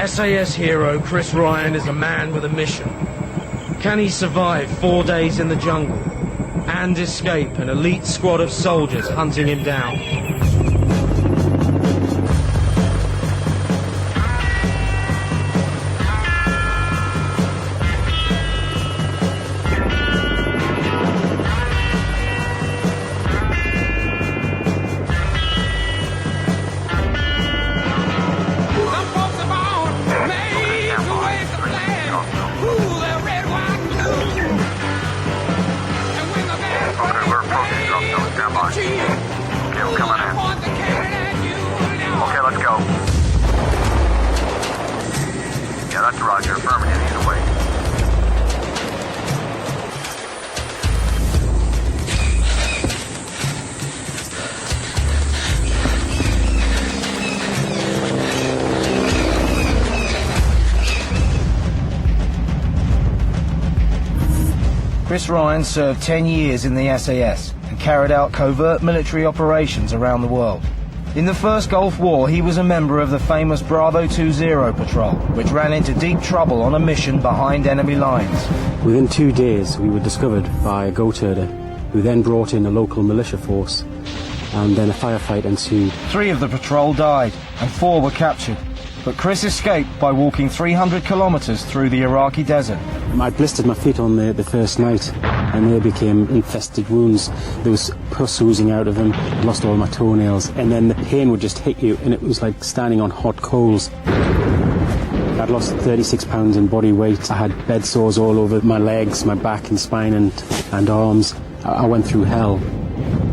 SAS hero Chris Ryan is a man with a mission. Can he survive 4 days in the jungle and escape an elite squad of soldiers hunting him down? Chris Ryan served 10 years in the SAS and carried out covert military operations around the world. In the First Gulf War, he was a member of the famous Bravo 20 patrol, which ran into deep trouble on a mission behind enemy lines. Within 2 days, we were discovered by a goat herder, who then brought in a local militia force, and then a firefight ensued. 3 of the patrol died, and 4 were captured. But Chris escaped by walking 300 kilometers through the Iraqi desert. I blistered my feet on the first night, and they became infested wounds. There was pus oozing out of them. I lost all my toenails, and then the pain would just hit you, and it was like standing on hot coals. I'd lost 36 pounds in body weight. I had bed sores all over my legs, my back and spine and arms. I went through hell.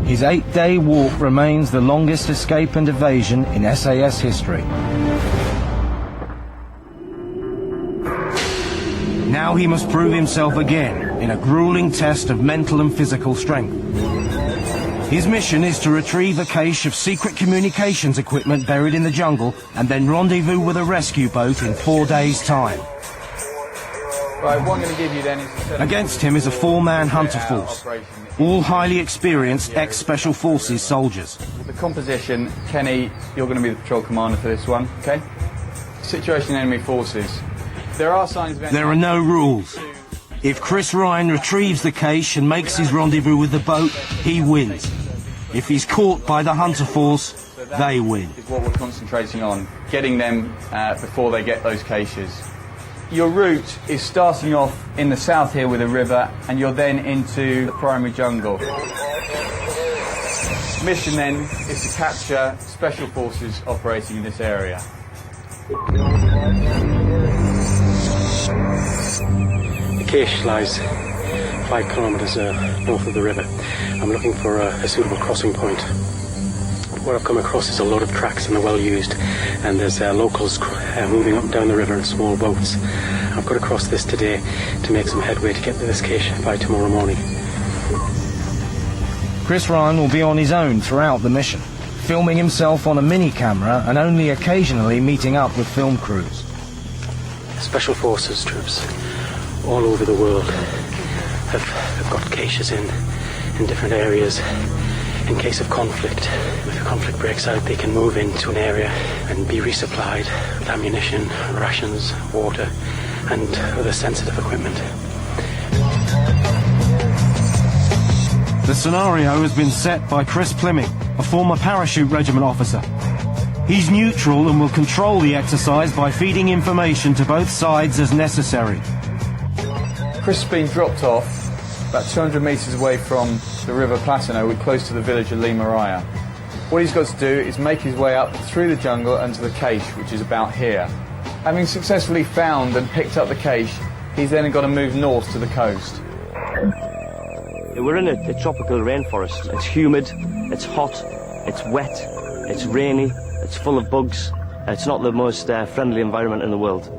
His 8-day walk remains the longest escape and evasion in SAS history. Now he must prove himself again in a grueling test of mental and physical strength. His mission is to retrieve a cache of secret communications equipment buried in the jungle and then rendezvous with a rescue boat in 4 days' time. Right, what I'm going to give you then is... Against him is a 4-man hunter force, all highly experienced ex-Special Forces soldiers. The composition, Kenny, you're going to be the patrol commander for this one, okay? Situation in enemy forces. There are signs of... There are no rules. If Chris Ryan retrieves the cache and makes his rendezvous with the boat, he wins. If he's caught by the hunter force, they win. Is what we're concentrating on, getting them before they get those caches. Your route is starting off in the south here with a river, and you're then into the primary jungle. Mission then is to capture Special Forces operating in this area. The cache lies 5 kilometres north of the river. I'm looking for a suitable crossing point. What I've come across is a lot of tracks and they're well used, and there's locals moving up and down the river in small boats. I've got to cross this today to make some headway to get to this cache by tomorrow morning. Chris Ryan will be on his own throughout the mission, filming himself on a mini camera and only occasionally meeting up with film crews. Special Forces troops all over the world have got caches in different areas. In case of conflict, if a conflict breaks out, they can move into an area and be resupplied with ammunition, rations, water, and other sensitive equipment. The scenario has been set by Chris Plimming, a former parachute regiment officer. He's neutral and will control the exercise by feeding information to both sides as necessary. Chris has been dropped off about 200 metres away from the River Platano, close to the village of Limaraya. What he's got to do is make his way up through the jungle and to the cache, which is about here. Having successfully found and picked up the cache, he's then got to move north to the coast. We're in a tropical rainforest. It's humid, it's hot, it's wet, it's rainy, it's full of bugs. It's not the most friendly environment in the world.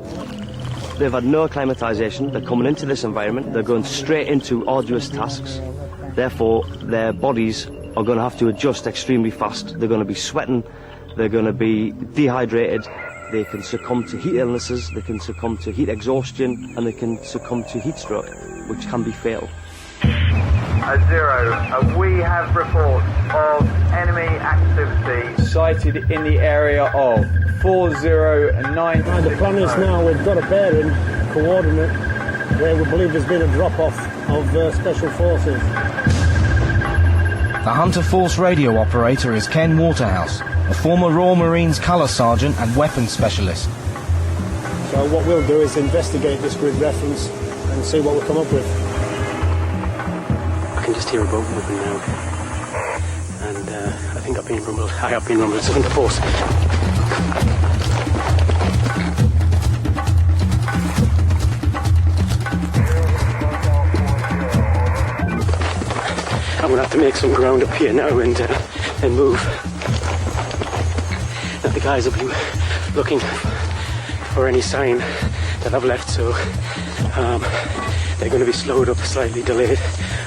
They've had no acclimatisation. They're coming into this environment. They're going straight into arduous tasks. Therefore, their bodies are going to have to adjust extremely fast. They're going to be sweating. They're going to be dehydrated. They can succumb to heat illnesses. They can succumb to heat exhaustion. And they can succumb to heat stroke, which can be fatal. 0. We have reports of enemy activity sighted in the area of 4090. The plan is now we've got a bearing coordinate where we believe there's been a drop-off of Special Forces. The Hunter Force radio operator is Ken Waterhouse, a former Royal Marines colour sergeant and weapons specialist. So what we'll do is investigate this grid reference and see what we come up with. I can just hear a boat moving now. And I think I have been rumbled. It's a Hunter Force. I'm going to have to make some ground up here now and move. Now the guys will be looking for any sign that I've left, so they're going to be slowed up, slightly delayed,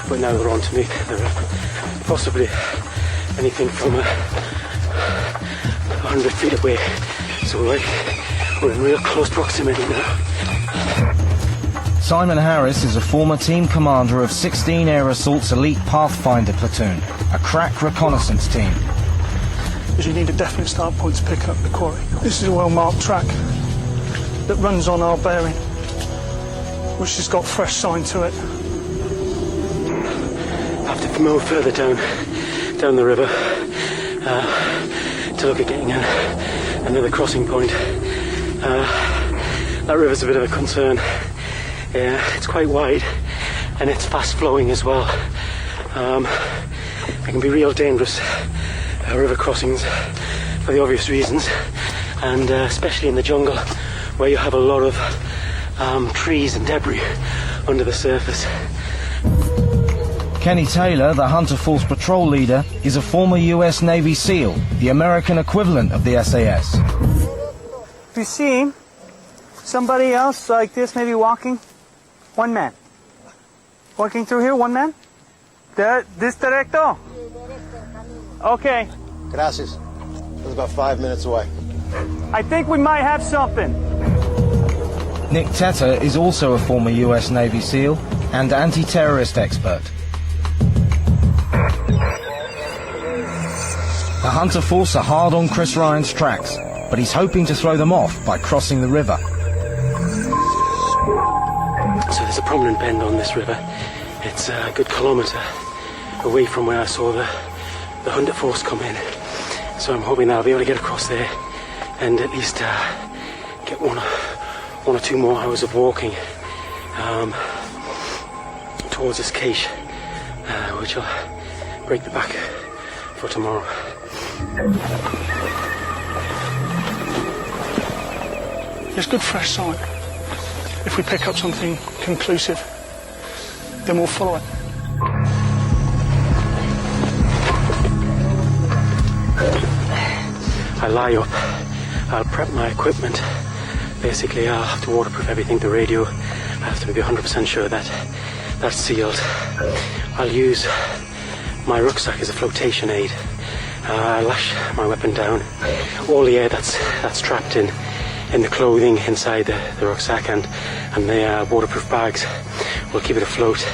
but now they're on to me. They're possibly anything from 100 feet away, so we're in real close proximity now. Simon Harris is a former team commander of 16 Air Assault's Elite Pathfinder platoon, a crack reconnaissance team. Because you need a definite start point to pick up the quarry. This is a well-marked track that runs on our bearing, which has got fresh sign to it. I have to move further down the river to look at getting another crossing point. That river's a bit of a concern. Yeah, it's quite wide and it's fast flowing as well. It can be real dangerous, river crossings, for the obvious reasons, and especially in the jungle where you have a lot of trees and debris under the surface. Kenny Taylor, the Hunter Force patrol leader, is a former US Navy SEAL, the American equivalent of the SAS. If you see somebody else like this, maybe walking, one man. Walking through here, one man? This directo? Okay. Gracias. It was about 5 minutes away. I think we might have something. Nick Teta is also a former US Navy SEAL and anti-terrorist expert. The Hunter Force are hard on Chris Ryan's tracks, but he's hoping to throw them off by crossing the river. So there's a prominent bend on this river. It's a good kilometre away from where I saw the Hunter Force come in. So I'm hoping that I'll be able to get across there and at least get one or two more hours of walking towards this cache, which will break the back for tomorrow. There's good fresh sign. If we pick up something conclusive, then we'll follow it. I lie up, I'll prep my equipment. Basically, I'll have to waterproof everything, the radio. I have to be 100% sure that that's sealed. I'll use my rucksack as a flotation aid. I lash my weapon down. All the air that's trapped in the clothing inside the rucksack and the waterproof bags will keep it afloat.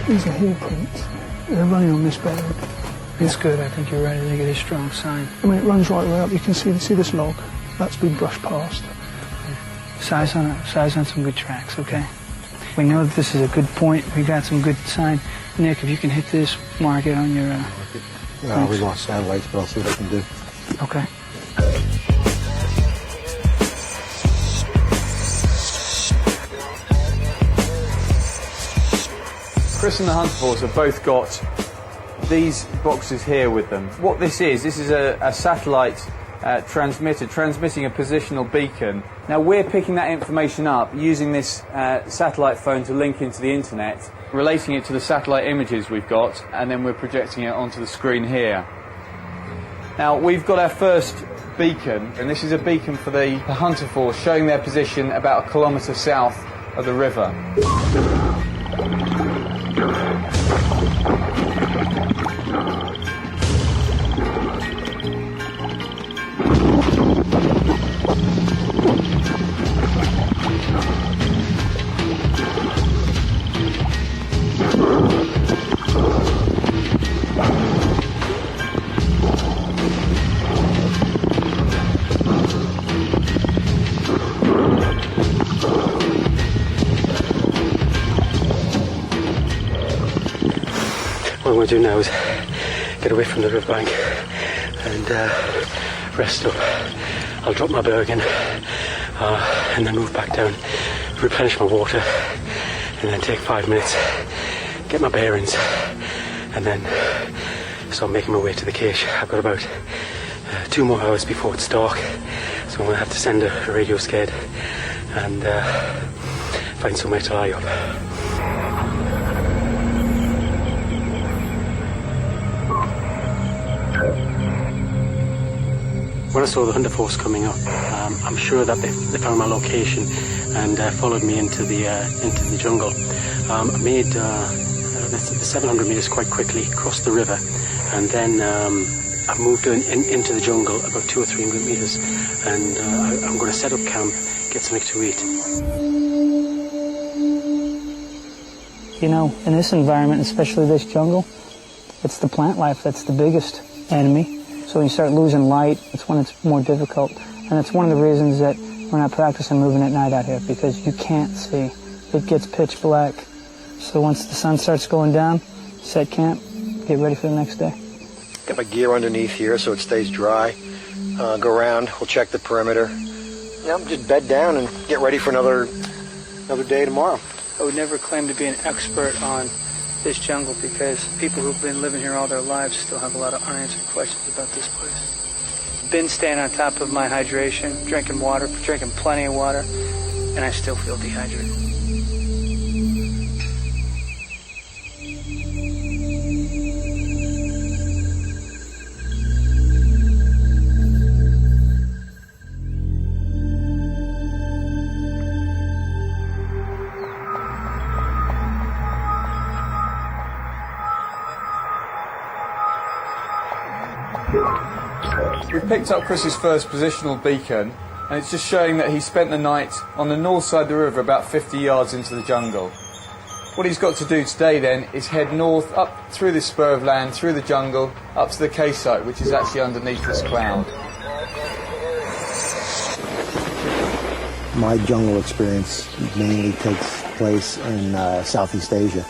These are heel prints. They're running on this bearing. It's good. I think you're ready to get a strong sign. I mean, it runs right way up. You can see this log. That's been brushed past. Size on some good tracks, okay? We know that this is a good point. We got some good sign. Nick, if you can hit this, mark it on your... We lost satellites, but I'll see what I can do. Okay. Chris and the Hunter Force have both got these boxes here with them. What this is a satellite transmitter transmitting a positional beacon. Now we're picking that information up using this satellite phone to link into the internet, relating it to the satellite images we've got, and then we're projecting it onto the screen here. Now we've got our first beacon, and this is a beacon for the Hunter Force showing their position about 1 kilometre south of the river. What I'm going to do now is get away from the riverbank and rest up. I'll drop my bow again and then move back down, replenish my water, and then take 5 minutes, get my bearings, and then start making my way to the cache. I've got about 2 more hours before it's dark, so I'm going to have to send a radio scad and find somewhere to lie up. When I saw the hunter force coming up, I'm sure that they found my location and followed me into the jungle. I made the 700 meters quite quickly, crossed the river, and then I moved into the jungle about 200 or 300 meters, and I'm going to set up camp, get something to eat. You know, in this environment, especially this jungle, it's the plant life that's the biggest enemy. So when you start losing light, it's when it's more difficult. And it's one of the reasons that we're not practicing moving at night out here, because you can't see. It gets pitch black. So once the sun starts going down, set camp, get ready for the next day. Got my gear underneath here so it stays dry. Go around, we'll check the perimeter. Yeah, just bed down and get ready for another day tomorrow. I would never claim to be an expert on this jungle because people who've been living here all their lives still have a lot of unanswered questions about this place. Been staying on top of my hydration, drinking water, drinking plenty of water, and I still feel dehydrated. We've picked up Chris's first positional beacon, and it's just showing that he spent the night on the north side of the river about 50 yards into the jungle. What he's got to do today then is head north up through this spur of land, through the jungle, up to the case site, which is actually underneath this cloud. My jungle experience mainly takes place in Southeast Asia.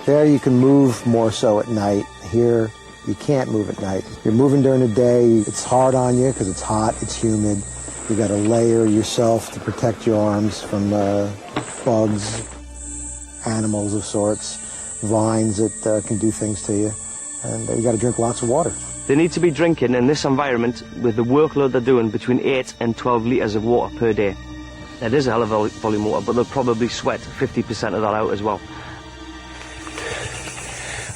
There you can move more so at night. Here you can't move at night. You're moving during the day, it's hard on you because it's hot, it's humid. You got to layer yourself to protect your arms from bugs, animals of sorts, vines that can do things to you, and you got to drink lots of water. They need to be drinking in this environment with the workload they're doing between 8 and 12 litres of water per day. It is a hell of a volume of water, but they'll probably sweat 50% of that out as well.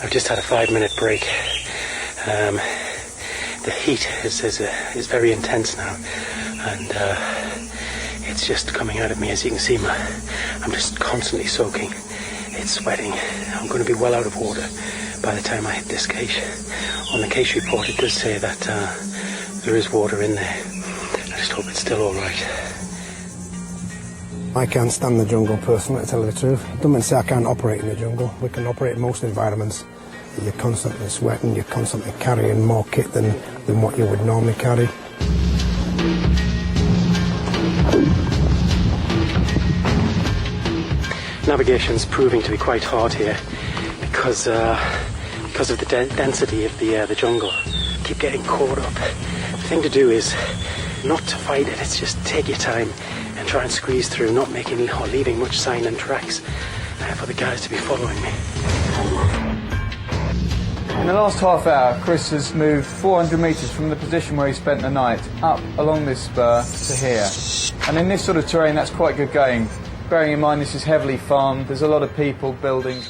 I've just had a 5-minute break. The heat is very intense now, and it's just coming out of me. As you can see, I'm just constantly soaking. It's sweating. I'm going to be well out of water by the time I hit this cache. On the cache report, it does say that there is water in there. I just hope it's still all right. I can't stand the jungle personally, to tell you the truth. I don't mean to say I can't operate in the jungle. We can operate in most environments. You're constantly sweating, you're constantly carrying more kit than what you would normally carry. Navigation's proving to be quite hard here because of the density of the jungle. Keep getting caught up. The thing to do is not to fight it, it's just take your time and try and squeeze through, not making or leaving much sign and tracks for the guys to be following me. In the last half hour, Chris has moved 400 metres from the position where he spent the night up along this spur to here. And in this sort of terrain, that's quite good going. Bearing in mind this is heavily farmed, there's a lot of people, buildings.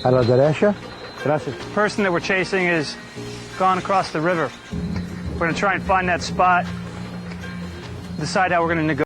A la derecha. Gracias. The person that we're chasing is gone across the river. We're going to try and find that spot, decide how we're going to negotiate.